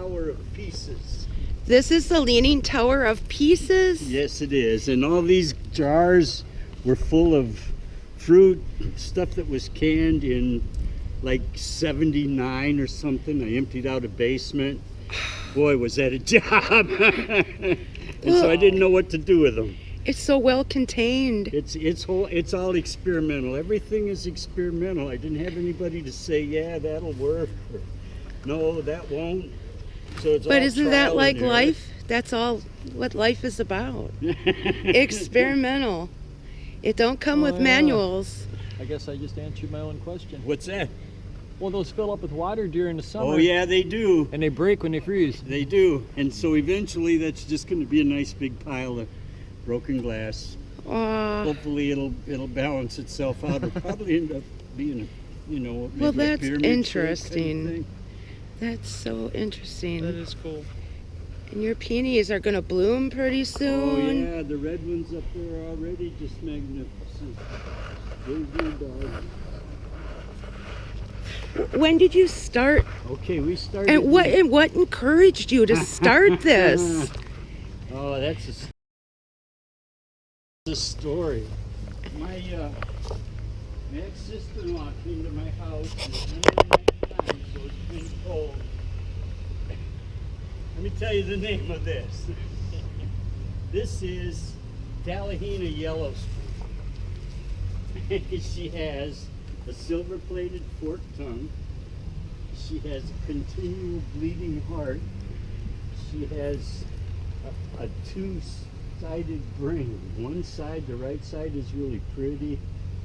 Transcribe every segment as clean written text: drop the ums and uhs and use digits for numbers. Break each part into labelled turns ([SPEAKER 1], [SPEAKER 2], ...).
[SPEAKER 1] Tower of Pieces.
[SPEAKER 2] This is the Leaning Tower of Pieces?
[SPEAKER 1] Yes, it is. And all these jars were full of fruit, stuff that was canned in like 79 or something. I emptied out a basement. Boy, was that a job. And so I didn't know what to do with them.
[SPEAKER 2] It's so well contained.
[SPEAKER 1] It's all experimental. Everything is experimental. I didn't have anybody to say, yeah, that'll work, or no, that won't. So it's
[SPEAKER 2] But
[SPEAKER 1] all
[SPEAKER 2] isn't that
[SPEAKER 1] trial
[SPEAKER 2] like
[SPEAKER 1] and error.
[SPEAKER 2] life? That's all what life is about. Experimental. It don't come with manuals.
[SPEAKER 3] I guess I just answered my own question.
[SPEAKER 1] What's that?
[SPEAKER 3] Well, those fill up with water during the summer.
[SPEAKER 1] Oh yeah, they do.
[SPEAKER 3] And they break when they freeze.
[SPEAKER 1] They do. And so eventually that's just going to be a nice big pile of broken glass. Hopefully it'll balance itself out. It'll probably end up being maybe
[SPEAKER 2] well,
[SPEAKER 1] a
[SPEAKER 2] that's
[SPEAKER 1] pyramid
[SPEAKER 2] interesting.
[SPEAKER 1] shape kind of thing.
[SPEAKER 2] That's so interesting.
[SPEAKER 3] That is cool.
[SPEAKER 2] And your peonies are going to bloom pretty soon.
[SPEAKER 1] Oh yeah, the red ones up there are already just magnificent. There's your dog.
[SPEAKER 2] When did you start?
[SPEAKER 1] Okay, we started.
[SPEAKER 2] And what encouraged you to start this?
[SPEAKER 1] Oh, that's a story. My ex-sister-in-law came to my house and it's 109 times, so it's been cold. Let me tell you the name of this. This is Tallahena Yellowstone. She has a silver-plated forked tongue. She has a continual bleeding heart. She has a two-sided brain. One side, the right side, is really pretty.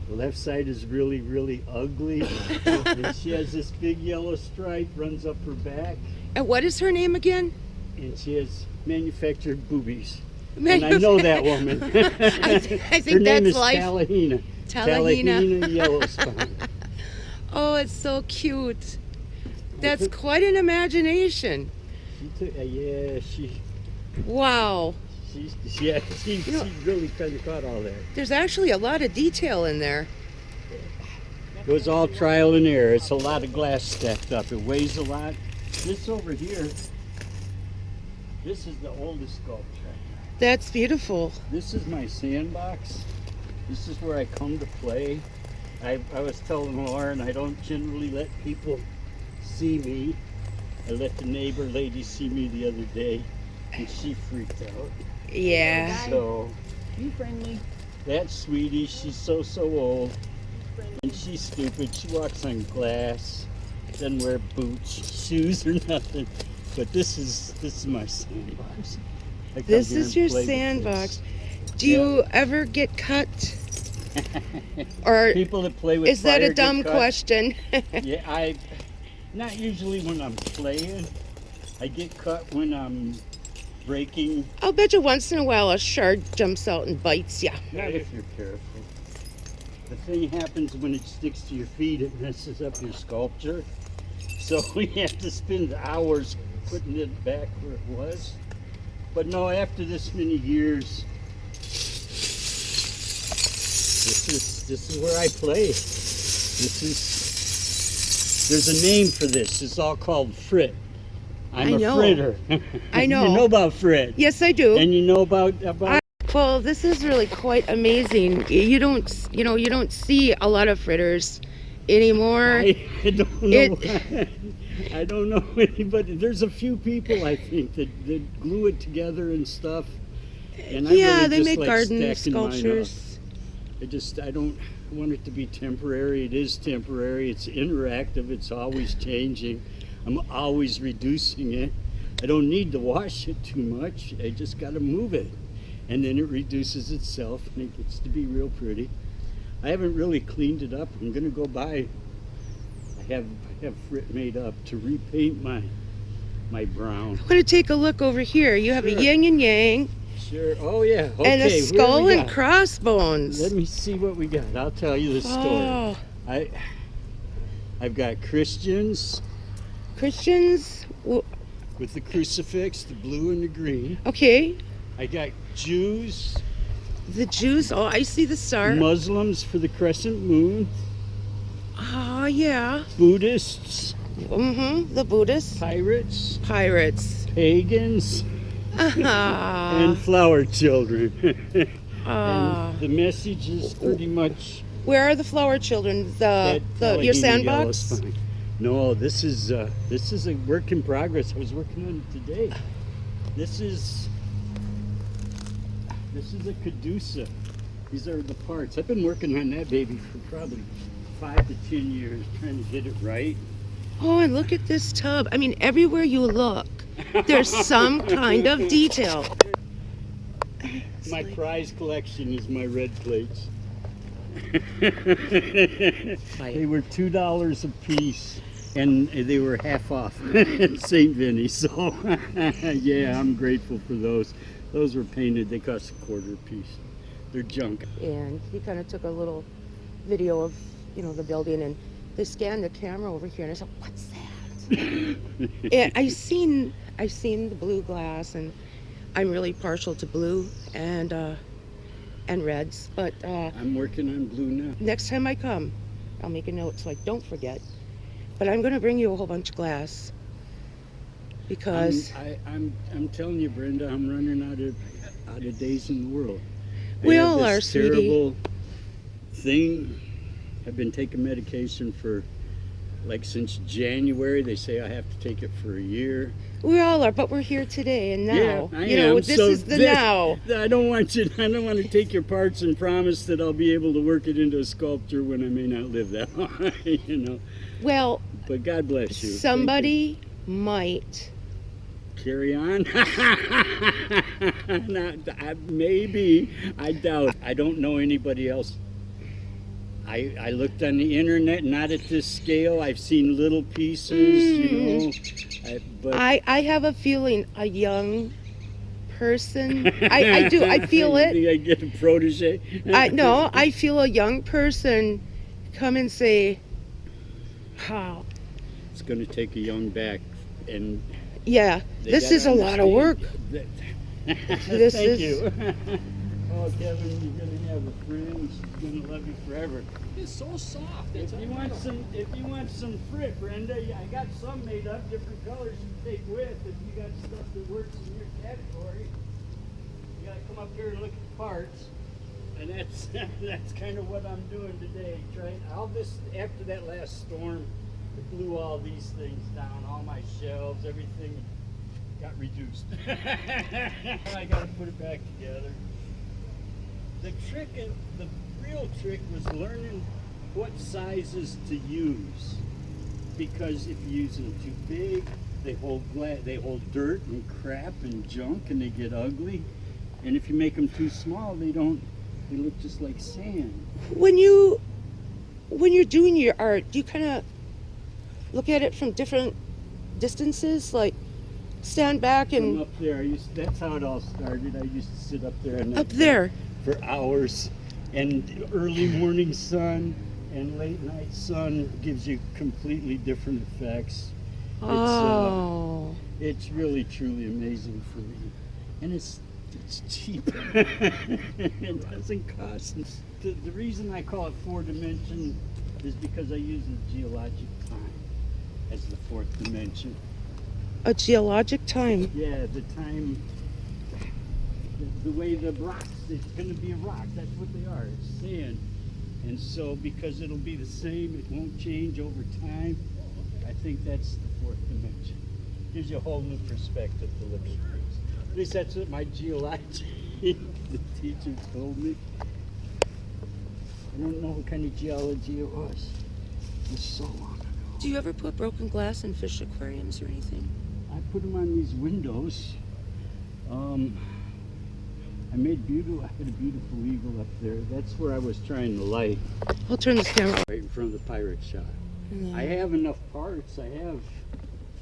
[SPEAKER 1] The left side is really, really ugly. And she has this big yellow stripe runs up her back.
[SPEAKER 2] And what is her name again?
[SPEAKER 1] And she has manufactured boobies. And I know that woman.
[SPEAKER 2] I think
[SPEAKER 1] her name
[SPEAKER 2] that's
[SPEAKER 1] is
[SPEAKER 2] life.
[SPEAKER 1] Tallahena. Tallahena Yellowstone.
[SPEAKER 2] Oh, it's so cute. That's quite an imagination. Wow.
[SPEAKER 1] She really kind of caught all that.
[SPEAKER 2] There's actually a lot of detail in there.
[SPEAKER 1] It was all trial and error. It's a lot of glass stacked up. It weighs a lot. This over here, this is the oldest sculpture.
[SPEAKER 2] That's beautiful.
[SPEAKER 1] This is my sandbox. This is where I come to play. I was telling Lauren I don't generally let people see me. I let the neighbor lady see me the other day and she freaked out.
[SPEAKER 2] Yeah.
[SPEAKER 1] So
[SPEAKER 4] You friendly.
[SPEAKER 1] that sweetie, she's so old and she's stupid. She walks on glass, doesn't wear boots, shoes or nothing. But this is my sandbox. I come
[SPEAKER 2] This
[SPEAKER 1] here
[SPEAKER 2] is
[SPEAKER 1] and
[SPEAKER 2] your
[SPEAKER 1] play with
[SPEAKER 2] sandbox.
[SPEAKER 1] this.
[SPEAKER 2] Do you ever get cut? Or
[SPEAKER 1] People that play with
[SPEAKER 2] is that
[SPEAKER 1] fire
[SPEAKER 2] a dumb
[SPEAKER 1] get cut.
[SPEAKER 2] question?
[SPEAKER 1] Yeah, not usually when I'm playing. I get cut when I'm breaking.
[SPEAKER 2] I'll bet you once in a while a shark jumps out and bites you.
[SPEAKER 1] Not if you're careful. The thing happens when it sticks to your feet, it messes up your sculpture. So we have to spend hours putting it back where it was. But no, after this many years, this is where I play. There's a name for this. It's all called Frit. I'm a fritter.
[SPEAKER 2] I know.
[SPEAKER 1] You know about Frit.
[SPEAKER 2] Yes, I do.
[SPEAKER 1] And you know about
[SPEAKER 2] Well, this is really quite amazing. You don't see a lot of fritters anymore.
[SPEAKER 1] I don't know. I don't know anybody. There's a few people I think that glue it together and stuff. And I
[SPEAKER 2] Yeah,
[SPEAKER 1] really
[SPEAKER 2] they
[SPEAKER 1] just
[SPEAKER 2] make
[SPEAKER 1] like
[SPEAKER 2] garden
[SPEAKER 1] stacking mine up.
[SPEAKER 2] sculptures.
[SPEAKER 1] I don't want it to be temporary. It is temporary. It's interactive. It's always changing. I'm always reducing it. I don't need to wash it too much. I just got to move it. And then it reduces itself and it gets to be real pretty. I haven't really cleaned it up. I'm going to go buy, I have Frit made up to repaint my brown.
[SPEAKER 2] I'm going to take a look over here. You have a yin and yang.
[SPEAKER 1] Sure. Oh yeah. Okay.
[SPEAKER 2] And a skull
[SPEAKER 1] what do we
[SPEAKER 2] and
[SPEAKER 1] got?
[SPEAKER 2] crossbones.
[SPEAKER 1] Let me see what we got. I'll tell you the story.
[SPEAKER 2] Oh,
[SPEAKER 1] I've got Christians
[SPEAKER 2] Christians.
[SPEAKER 1] with the crucifix, the blue and the green.
[SPEAKER 2] Okay.
[SPEAKER 1] I got Jews,
[SPEAKER 2] The Jews. Oh, I see the star.
[SPEAKER 1] Muslims for the crescent moon,
[SPEAKER 2] Oh, yeah.
[SPEAKER 1] Buddhists,
[SPEAKER 2] The Buddhists,
[SPEAKER 1] pirates,
[SPEAKER 2] pirates.
[SPEAKER 1] pagans, and flower children. And the message is pretty much
[SPEAKER 2] Where are the flower children?
[SPEAKER 1] that
[SPEAKER 2] Your
[SPEAKER 1] Allegheny yellow
[SPEAKER 2] sandbox?
[SPEAKER 1] spine. No, this is a work in progress. I was working on it today. This is a caduceus. These are the parts. I've been working on that baby for probably 5 to 10 years, trying to get it right.
[SPEAKER 2] Oh, and look at this tub. I mean, everywhere you look, there's some kind of detail.
[SPEAKER 1] My prize collection is my red plates. They were $2 a piece, and they were half off at St. Vinny. So, yeah, I'm grateful for those. Those were painted. They cost $0.25 a piece. They're junk.
[SPEAKER 2] And he kind of took a little video of, the building, and they scanned the camera over here, and I said, "What's that?" And I seen the blue glass, and I'm really partial to blue and reds. But
[SPEAKER 1] I'm working on blue now.
[SPEAKER 2] next time I come, I'll make a note so I don't forget. But I'm going to bring you a whole bunch of glass because
[SPEAKER 1] I'm telling you, Brenda, I'm running out of days in the world.
[SPEAKER 2] We
[SPEAKER 1] I have
[SPEAKER 2] all
[SPEAKER 1] this
[SPEAKER 2] are, sweetie.
[SPEAKER 1] terrible thing. I've been taking medication for since January. They say I have to take it for a year.
[SPEAKER 2] we all are. But we're here today and now.
[SPEAKER 1] Yeah, I am.
[SPEAKER 2] This
[SPEAKER 1] So
[SPEAKER 2] is the now.
[SPEAKER 1] I don't want to take your parts and promise that I'll be able to work it into a sculpture when I may not live that long.
[SPEAKER 2] Well,
[SPEAKER 1] But God bless you.
[SPEAKER 2] somebody might.
[SPEAKER 1] Carry on. Maybe. I doubt. I don't know anybody else. I looked on the internet, not at this scale. I've seen little pieces, but
[SPEAKER 2] I have a feeling a young person. I do. I feel
[SPEAKER 1] You
[SPEAKER 2] it.
[SPEAKER 1] think I get a protege?
[SPEAKER 2] No, I feel a young person come and say, "How?
[SPEAKER 1] It's going to take a young back, and
[SPEAKER 2] Yeah,
[SPEAKER 1] they
[SPEAKER 2] this
[SPEAKER 1] gotta
[SPEAKER 2] is a lot of work."
[SPEAKER 1] understand
[SPEAKER 2] This
[SPEAKER 1] Thank
[SPEAKER 2] is-
[SPEAKER 1] you. Oh, Kevin, you're going to have a friend. She's going to love you forever.
[SPEAKER 3] It's so soft.
[SPEAKER 1] If you want some Frit, Brenda, I got some made up, different colors you take with. If you got stuff that works in your category, you gotta come up here and look at the parts. And that's kind of what I'm doing today. After that last storm, it blew all these things down, all my shelves, everything got reduced. I gotta put it back together. The real trick was learning what sizes to use, because if you use them too big, they hold dirt and crap and junk, and they get ugly. And if you make them too small, they look just like sand.
[SPEAKER 2] When you're doing your art, do you kind of look at it from different distances, like stand back
[SPEAKER 1] From
[SPEAKER 2] and
[SPEAKER 1] up there, that's how it all started. I used to sit up there and
[SPEAKER 2] up there?
[SPEAKER 1] for hours, and early morning sun and late night sun gives you completely different effects.
[SPEAKER 2] Oh.
[SPEAKER 1] It's really truly amazing for me, and it's cheap. It doesn't cost. The reason I call it 4-dimension is because I use the geologic time as the 4th dimension.
[SPEAKER 2] A geologic time.
[SPEAKER 1] Yeah, the time, the way the rocks, it's going to be a rock. That's what they are. It's sand. And so because it'll be the same, it won't change over time, I think that's the 4th dimension. Gives you a whole new perspective to look at things. At least that's what my geology the teacher told me. I don't know what kind of geology it was. It was so long ago.
[SPEAKER 2] Do you ever put broken glass in fish aquariums or anything?
[SPEAKER 1] I put them on these windows. I had a beautiful eagle up there. That's where I was trying to light,
[SPEAKER 2] I'll turn this camera.
[SPEAKER 1] right in front of the pirate shop.
[SPEAKER 2] And
[SPEAKER 1] I have enough parts. I have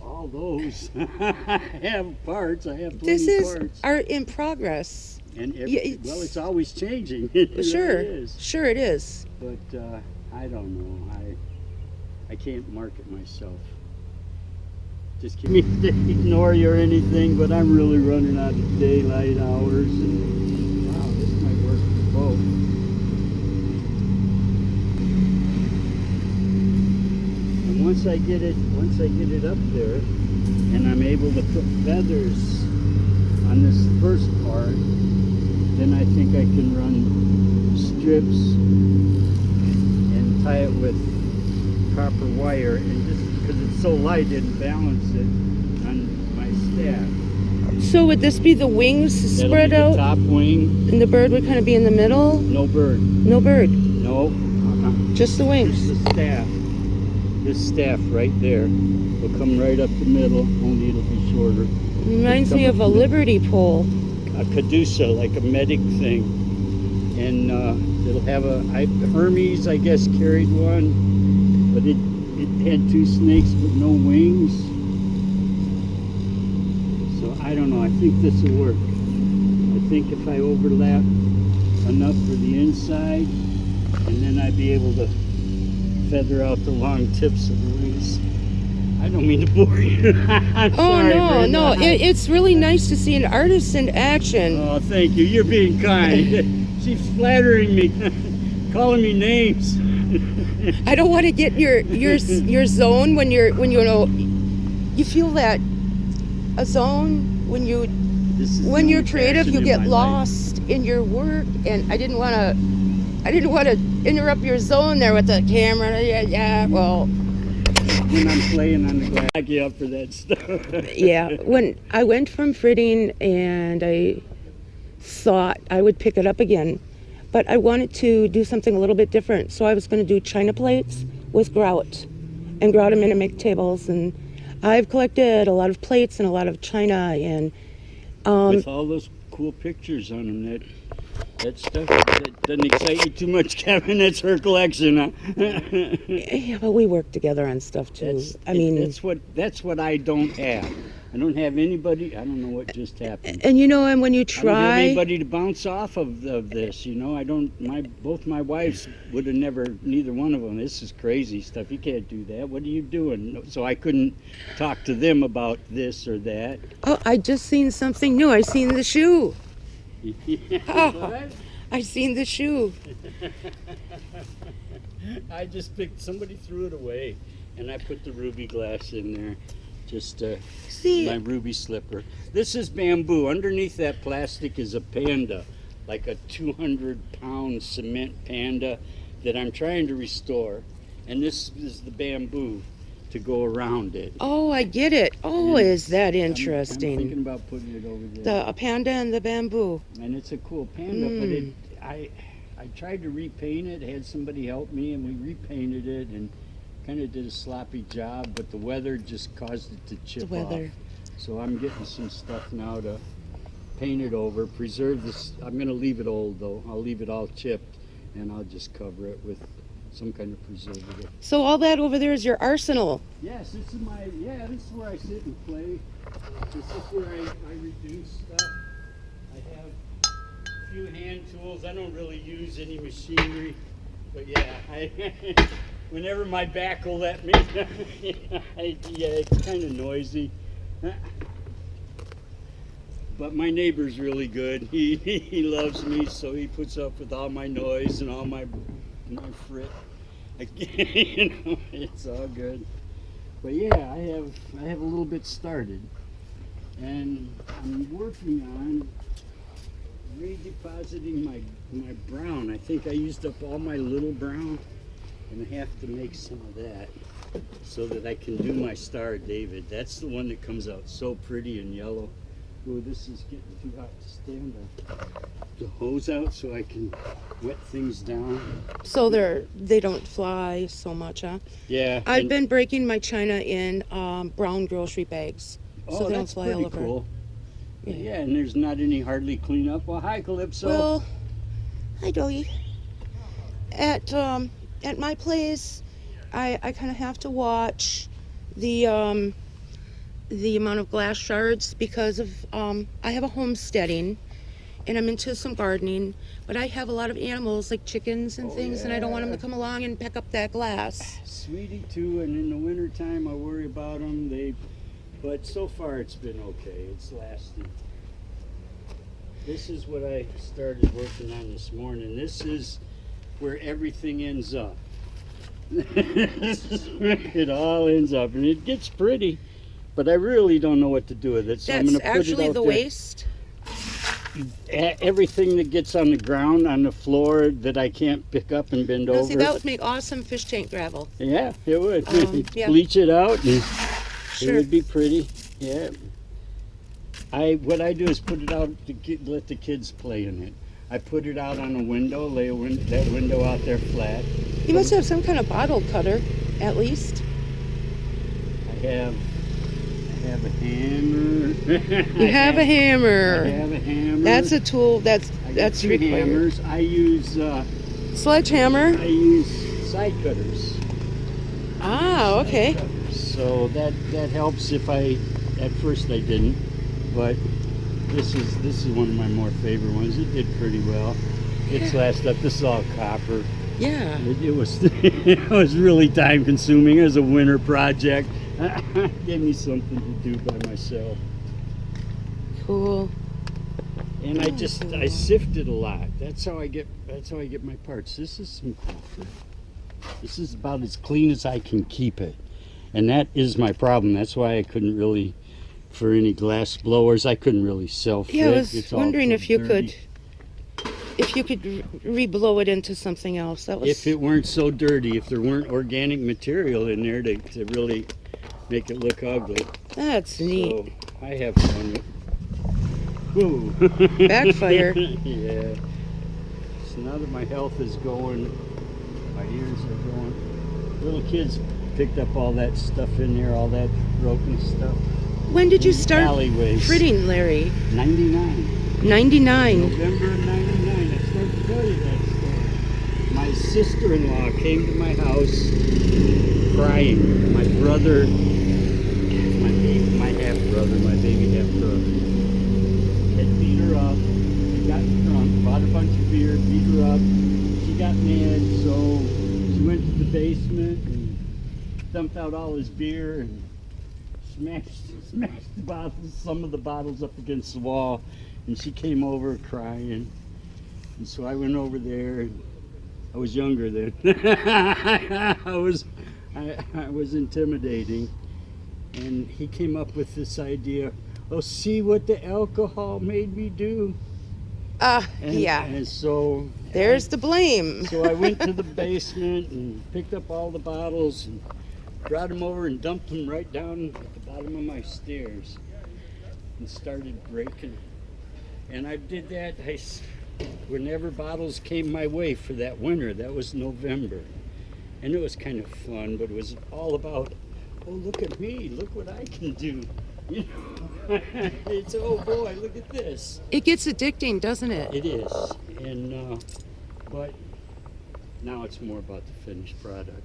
[SPEAKER 1] all those. I have parts. I have plenty
[SPEAKER 2] This is
[SPEAKER 1] of parts.
[SPEAKER 2] art in progress.
[SPEAKER 1] And
[SPEAKER 2] Yeah,
[SPEAKER 1] well, it's always changing. It really
[SPEAKER 2] Sure,
[SPEAKER 1] is.
[SPEAKER 2] sure it is.
[SPEAKER 1] But I don't know. I can't market myself. Just keep me to ignore you or anything, but I'm really running out of daylight hours. And wow, this might work for both. And once once I get it up there, and I'm able to put feathers on this first part, then I think I can run strips and tie it with copper wire, and just because it's so light, it'll balance it on my staff.
[SPEAKER 2] So would this be the wings
[SPEAKER 1] That'll
[SPEAKER 2] spread
[SPEAKER 1] be the
[SPEAKER 2] out,
[SPEAKER 1] top wing.
[SPEAKER 2] and the bird would kind of be in the middle?
[SPEAKER 1] No bird.
[SPEAKER 2] No bird,
[SPEAKER 1] No.
[SPEAKER 2] just the wings.
[SPEAKER 1] Just the staff. This staff right there will come right up the middle, only it'll be shorter.
[SPEAKER 2] Reminds
[SPEAKER 1] It'll
[SPEAKER 2] me
[SPEAKER 1] come
[SPEAKER 2] of a
[SPEAKER 1] up the-
[SPEAKER 2] liberty pole.
[SPEAKER 1] A caduceus, like a medic thing. And it'll have Hermes, I guess, carried one, but it had two snakes but no wings. So I don't know, I think this will work. I think if I overlap enough for the inside, and then I'd be able to feather out the long tips of the wings. I don't mean to bore you. I'm
[SPEAKER 2] Oh
[SPEAKER 1] sorry,
[SPEAKER 2] no,
[SPEAKER 1] Brenda.
[SPEAKER 2] no! It's really nice to see an artist in action.
[SPEAKER 1] Oh, thank you. You're being kind. She's flattering me, calling me names.
[SPEAKER 2] I don't want to get in your zone when you know you feel that a zone when you're
[SPEAKER 1] the
[SPEAKER 2] creative,
[SPEAKER 1] passion
[SPEAKER 2] you
[SPEAKER 1] in
[SPEAKER 2] get
[SPEAKER 1] my life.
[SPEAKER 2] lost in your work, and I didn't want to interrupt your zone there with the camera. Yeah, well.
[SPEAKER 1] When I'm playing on the glass, I get up for that stuff.
[SPEAKER 2] Yeah, when I went from fritting and I thought I would pick it up again, but I wanted to do something a little bit different. So I was going to do china plates with grout and grout them into make tables. And I've collected a lot of plates and a lot of china, and
[SPEAKER 1] With all those cool pictures on them, that stuff that doesn't excite you too much, Kevin. That's her collection. Huh?
[SPEAKER 2] yeah, but we work together on stuff too.
[SPEAKER 1] That's what I don't have. I don't have anybody. I don't know what just happened.
[SPEAKER 2] And you know, and when you
[SPEAKER 1] I don't have
[SPEAKER 2] try,
[SPEAKER 1] anybody to bounce off of this. You know, I don't. Both my wives would have never. Neither one of them. This is crazy stuff. You can't do that. What are you doing? So I couldn't talk to them about this or that.
[SPEAKER 2] oh, I just seen something new. I seen the shoe. Oh.
[SPEAKER 1] What?
[SPEAKER 2] I seen the shoe.
[SPEAKER 1] I just picked. Somebody threw it away, and I put the ruby glass in there. Just
[SPEAKER 2] See,
[SPEAKER 1] my ruby slipper. This is bamboo. Underneath that plastic is a panda, like a 200-pound cement panda that I'm trying to restore. And this is the bamboo to go around it.
[SPEAKER 2] oh, I get it. Oh,
[SPEAKER 1] And
[SPEAKER 2] is that
[SPEAKER 1] I'm
[SPEAKER 2] interesting?
[SPEAKER 1] thinking about putting it over there.
[SPEAKER 2] The panda and the bamboo.
[SPEAKER 1] And it's a cool panda, but I tried to repaint it, had somebody help me, and we repainted it and kind of did a sloppy job, but the weather just caused it to chip
[SPEAKER 2] The weather.
[SPEAKER 1] off. So I'm getting some stuff now to paint it over, preserve this. I'm going to leave it old though. I'll leave it all chipped, and I'll just cover it with some kind of preservative.
[SPEAKER 2] So all that over there is your arsenal.
[SPEAKER 1] Yes, this is where I sit and play. This is where I reduce stuff. I have a few hand tools. I don't really use any machinery, but yeah, whenever my back will let me, it's kind of noisy. But my neighbor's really good. He loves me, so he puts up with all my noise and all my frit. You know, it's all good. But yeah, I have a little bit started, and I'm working on redepositing my brown. I think I used up all my little brown, and I have to make some of that so that I can do my Star of David. That's the one that comes out so pretty and yellow. Oh, this is getting too hot to stand. The hose out so I can wet things down.
[SPEAKER 2] So they don't fly so much, huh?
[SPEAKER 1] Yeah.
[SPEAKER 2] I've been breaking my china in brown grocery bags, so they don't
[SPEAKER 1] that's
[SPEAKER 2] fly
[SPEAKER 1] pretty
[SPEAKER 2] all over.
[SPEAKER 1] cool. Yeah, and there's not any hardly cleanup. Well, hi, Calypso.
[SPEAKER 2] Well, hi, doggy. At my place, I kind of have to watch the amount of glass shards because of I have a homesteading, and I'm into some gardening, but I have a lot of animals like chickens and things, and I don't want them to come along and pick up that glass.
[SPEAKER 1] Sweetie too, and in the wintertime I worry about them. But so far it's been okay. It's lasted. This is what I started working on this morning. This is where everything ends up. It all ends up, and it gets pretty, but I really don't know what to do with it. So I'm
[SPEAKER 2] That's
[SPEAKER 1] gonna put
[SPEAKER 2] actually
[SPEAKER 1] it out
[SPEAKER 2] the
[SPEAKER 1] there.
[SPEAKER 2] waste.
[SPEAKER 1] Everything that gets on the ground, on the floor that I can't pick up and bend
[SPEAKER 2] No,
[SPEAKER 1] over.
[SPEAKER 2] see, that would make awesome fish tank gravel.
[SPEAKER 1] Yeah, it would.
[SPEAKER 2] Yeah.
[SPEAKER 1] Bleach it out, and
[SPEAKER 2] Sure.
[SPEAKER 1] it would be pretty. Yeah. What I do is put it out to let the kids play in it. I put it out on a window, lay that window out there flat.
[SPEAKER 2] You must have some kind of bottle cutter, at least.
[SPEAKER 1] I have a hammer.
[SPEAKER 2] You have a hammer.
[SPEAKER 1] I have a hammer.
[SPEAKER 2] That's a tool. That's
[SPEAKER 1] I got two
[SPEAKER 2] required.
[SPEAKER 1] hammers. I use
[SPEAKER 2] Sledgehammer.
[SPEAKER 1] side cutters.
[SPEAKER 2] Ah, okay.
[SPEAKER 1] So that helps if at first I didn't, but this is one of my more favorite ones. It did pretty well. It's last up. This is all copper.
[SPEAKER 2] Yeah.
[SPEAKER 1] It was it was really time consuming. It was a winter project. Gave me something to do by myself.
[SPEAKER 2] Cool.
[SPEAKER 1] And I sifted a lot. That's how I get my parts. This is some cool fruit. This is about as clean as I can keep it. And that is my problem. That's why I couldn't really, for any glass blowers, I couldn't really sell Frit.
[SPEAKER 2] Yeah, I was
[SPEAKER 1] It's all
[SPEAKER 2] wondering
[SPEAKER 1] too
[SPEAKER 2] if you
[SPEAKER 1] dirty.
[SPEAKER 2] could re-blow it into something else. That was.
[SPEAKER 1] If it weren't so dirty, if there weren't organic material in there to really make it look ugly.
[SPEAKER 2] That's neat.
[SPEAKER 1] So I have fun with Woo.
[SPEAKER 2] Backfire.
[SPEAKER 1] Yeah. So now that my health is going, my ears are going. Little kids picked up all that stuff in there, all that broken stuff.
[SPEAKER 2] When did you
[SPEAKER 1] in the
[SPEAKER 2] start
[SPEAKER 1] alleyways.
[SPEAKER 2] fritting, Larry?
[SPEAKER 1] 99.
[SPEAKER 2] 99.
[SPEAKER 1] November of 99. I started to tell you that story. My sister-in-law came to my house crying. My brother, my half-brother, my baby half-brother, had beat her up. She got drunk, bought a bunch of beer, beat her up. She got mad, so she went to the basement and dumped out all his beer and smashed the bottles, some of the bottles up against the wall. And she came over crying. And so I went over there. And I was younger then. I was intimidating. And he came up with this idea, oh, see what the alcohol made me do.
[SPEAKER 2] Yeah.
[SPEAKER 1] And so
[SPEAKER 2] There's the blame.
[SPEAKER 1] so I went to the basement and picked up all the bottles and brought them over and dumped them right down at the bottom of my stairs and started breaking. And I did that whenever bottles came my way for that winter. That was November. And it was kind of fun, but it was all about, oh, look at me, look what I can do. You know, it's, oh boy, look at this.
[SPEAKER 2] It gets addicting, doesn't it?
[SPEAKER 1] It is. And, but now it's more about the finished product.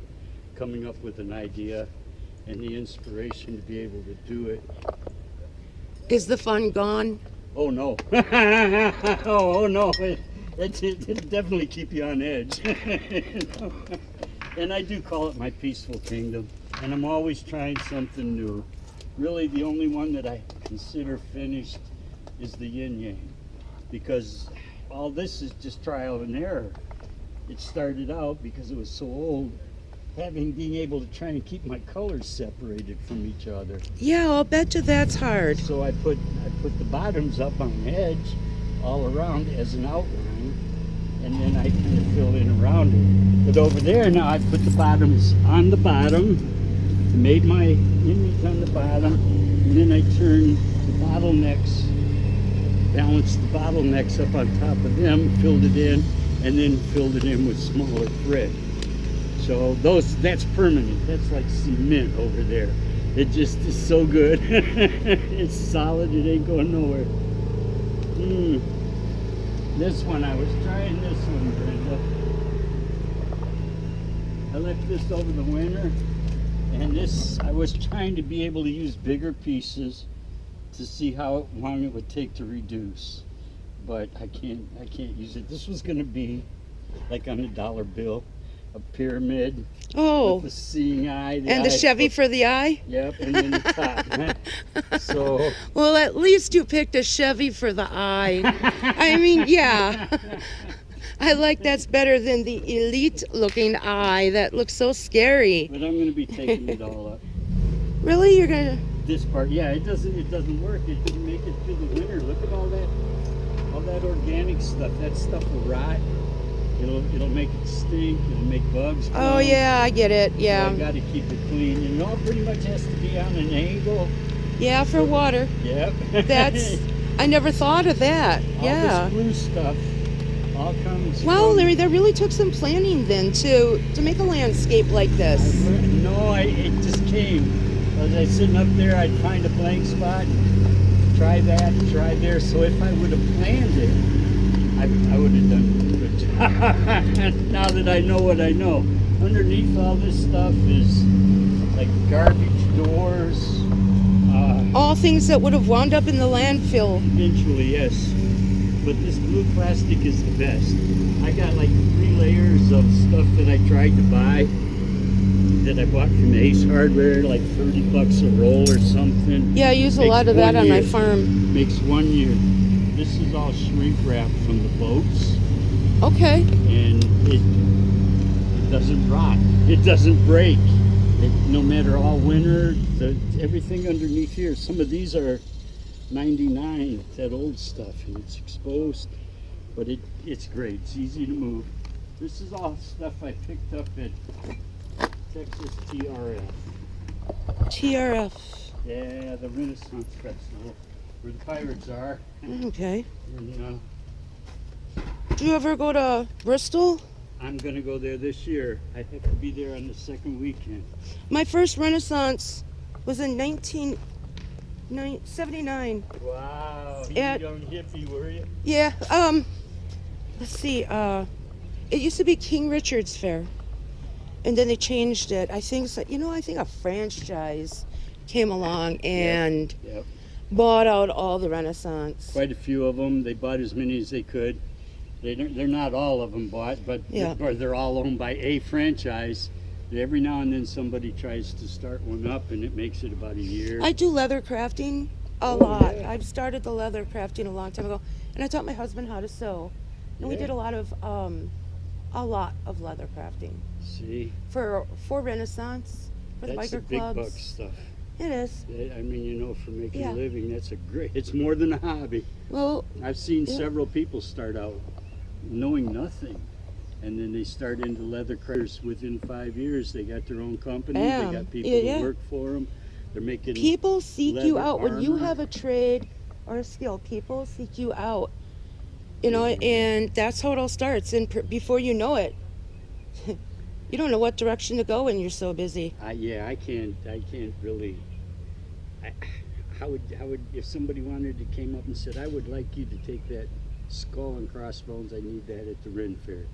[SPEAKER 1] Coming up with an idea and the inspiration to be able to do it.
[SPEAKER 2] Is the fun gone?
[SPEAKER 1] Oh no. Oh no. It'll definitely keep you on edge. And I do call it my peaceful kingdom. And I'm always trying something new. Really, the only one that I consider finished is the yin yang. Because all this is just trial and error. It started out because it was so old, being able to try and keep my colors separated from each other.
[SPEAKER 2] Yeah, I'll bet you that's hard.
[SPEAKER 1] So I put the bottoms up on the edge all around as an outline, and then I kind of fill in around it. But over there now I put the bottoms on the bottom, made my image on the bottom, and then I turned the bottlenecks, balanced the bottlenecks up on top of them, filled it in, and then filled it in with smaller Frit. So that's permanent. That's like cement over there. It just is so good. It's solid. It ain't going nowhere. This one, I was trying this one, Brenda. I left this over the winter, and this I was trying to be able to use bigger pieces to see how long it would take to reduce. But I can't use it. This was going to be like on a dollar bill. A pyramid with the seeing eye.
[SPEAKER 2] And the Chevy for the eye?
[SPEAKER 1] Yep, and then the top. So.
[SPEAKER 2] Well, at least you picked a Chevy for the eye. I mean, yeah. I like that's better than the elite looking eye that looks so scary.
[SPEAKER 1] But I'm gonna be taking it all up.
[SPEAKER 2] Really? You're gonna
[SPEAKER 1] This part, yeah, it doesn't work. It didn't make it through the winter. Look at all that organic stuff. That stuff will rot. It'll make it stink. It'll make bugs come.
[SPEAKER 2] Oh yeah, I get it.
[SPEAKER 1] So
[SPEAKER 2] Yeah.
[SPEAKER 1] I got to keep it clean. And it all pretty much has to be on an angle.
[SPEAKER 2] Yeah, for water.
[SPEAKER 1] Yep.
[SPEAKER 2] That's I never thought of that.
[SPEAKER 1] all
[SPEAKER 2] Yeah.
[SPEAKER 1] this blue stuff all comes.
[SPEAKER 2] Wow,
[SPEAKER 1] from,
[SPEAKER 2] Larry, that really took some planning then to make a landscape like this.
[SPEAKER 1] No, it just came. As I was sitting up there, I'd find a blank spot, try that, try there. So if I would have planned it, I would have done a good job. Now that I know what I know, underneath all this stuff is like garbage doors.
[SPEAKER 2] All things that would have wound up in the landfill.
[SPEAKER 1] Eventually, yes. But this blue plastic is the best. I got like 3 layers of stuff that I tried to buy that I bought from Ace Hardware, like $30 a roll or something.
[SPEAKER 2] Yeah, I use a
[SPEAKER 1] Makes
[SPEAKER 2] lot of that
[SPEAKER 1] 1
[SPEAKER 2] on my
[SPEAKER 1] year.
[SPEAKER 2] farm.
[SPEAKER 1] Makes 1 year. This is all shrink wrap from the boats,
[SPEAKER 2] Okay.
[SPEAKER 1] and it doesn't rot. It doesn't break. No matter all winter, everything underneath here. Some of these are 99, that old stuff, and it's exposed, but it's great. It's easy to move. This is all stuff I picked up at Texas TRF.
[SPEAKER 2] TRF.
[SPEAKER 1] Yeah, the Renaissance Festival, where the pirates are.
[SPEAKER 2] Okay.
[SPEAKER 1] And,
[SPEAKER 2] Do you ever go to Bristol?
[SPEAKER 1] I'm gonna go there this year. I have to be there on the second weekend.
[SPEAKER 2] My first Renaissance was in 1979.
[SPEAKER 1] Wow, you
[SPEAKER 2] At-
[SPEAKER 1] young hippie, were you?
[SPEAKER 2] Yeah. Let's see. It used to be King Richard's Fair, and then they changed it. I think so, I think a franchise came along and
[SPEAKER 1] Yep.
[SPEAKER 2] bought out all the Renaissance.
[SPEAKER 1] Quite a few of them. They bought as many as they could. They're not all of them bought, but
[SPEAKER 2] Yeah.
[SPEAKER 1] they're all owned by a franchise. Every now and then somebody tries to start one up, and it makes it about a year.
[SPEAKER 2] I do leather crafting a
[SPEAKER 1] Oh,
[SPEAKER 2] lot.
[SPEAKER 1] yeah.
[SPEAKER 2] I've started the leather crafting a long time ago, and I taught my husband how to sew. And we
[SPEAKER 1] Yeah.
[SPEAKER 2] did a lot of leather crafting
[SPEAKER 1] See,
[SPEAKER 2] for Renaissance, for the
[SPEAKER 1] that's the
[SPEAKER 2] biker
[SPEAKER 1] big
[SPEAKER 2] clubs.
[SPEAKER 1] buck stuff.
[SPEAKER 2] It is.
[SPEAKER 1] I mean, for making
[SPEAKER 2] Yeah.
[SPEAKER 1] a living, it's more than a hobby.
[SPEAKER 2] Well,
[SPEAKER 1] I've seen
[SPEAKER 2] Yeah.
[SPEAKER 1] several people start out knowing nothing, and then they start into leather crafters. Within 5 years, they got their own company.
[SPEAKER 2] Yeah.
[SPEAKER 1] They got people
[SPEAKER 2] Yeah.
[SPEAKER 1] to work for them. They're making
[SPEAKER 2] people seek you
[SPEAKER 1] leather
[SPEAKER 2] out when you
[SPEAKER 1] armor.
[SPEAKER 2] have a trade or a skill. People seek you out, and that's how it all starts. And before you know it, you don't know what direction to go when you're so busy.
[SPEAKER 1] I can't really. How would if somebody came up and said, I would like you to take that skull and crossbones, I need that at the Ren Fair.